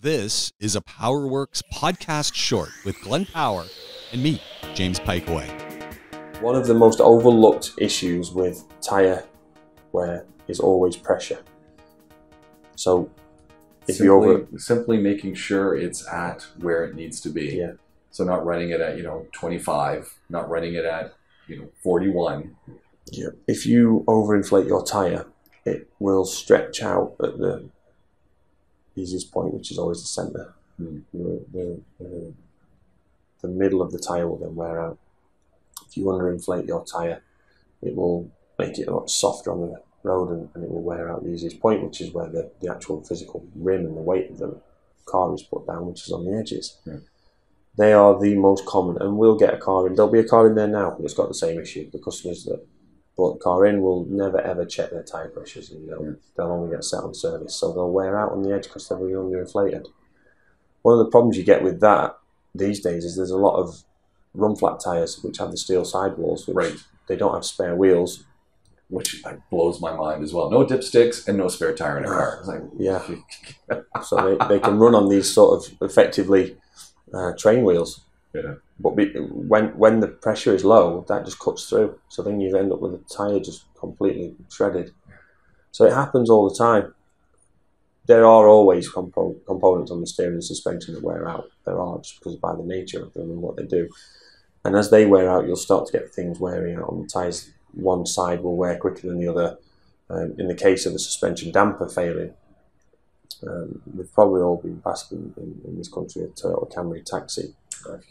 This is a Powerworks podcast short with Glenn Power and me, James Pikeway. One of the most overlooked issues with tyre wear is always pressure. So if simply making sure it's at where it needs to be. Yeah. So not running it at 25, not running it at 41. Yeah. If you overinflate your tyre, it will stretch out at the easiest point, which is always the centre. The middle of the tyre will then wear out. If you underinflate your tyre, it will make it a lot softer on the road and it will wear out the easiest point, which is where the actual physical rim and the weight of the car is put down, which is on the edges. Yeah. They are the most common, and we'll get a car in. There'll be a car in there now that's got the same issue. The customers that brought the car in will never ever check their tyre pressures, and they'll only get set on service, so they'll wear out on the edge because they'll be underinflated. One of the problems you get with that these days is there's a lot of run flat tyres which have the steel sidewalls, which they don't have spare wheels, which blows my mind as well. No dipsticks and no spare tire in a car. It's like, yeah. So they can run on these sort of effectively train wheels. Yeah. But when the pressure is low, that just cuts through. So then you end up with a tyre just completely shredded. So it happens all the time. There are always components on the steering and suspension that wear out. There are, just because by the nature of them and what they do. And as they wear out, you'll start to get things wearing out on the tyres. One side will wear quicker than the other. In the case of a suspension damper failing, we've probably all been past in this country a Toyota Camry taxi,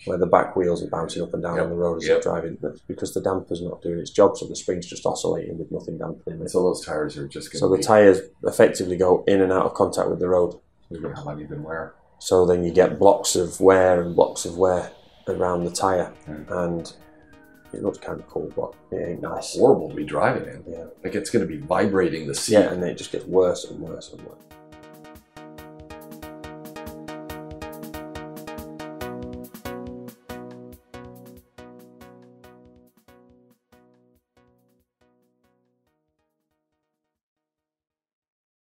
where the back wheels are bouncing up and down on the road as they're driving. That's because the damper's not doing its job, so the spring's just oscillating with nothing dampening it. So those tires are just going to the tyres effectively go in and out of contact with the road. You're going to have uneven wear. So then you get blocks of wear around the tyre, and it looks kind of cool, but it ain't nice. Horrible to be driving in. Yeah. Like it's going to be vibrating the seat. Yeah, and it just gets worse and worse and worse.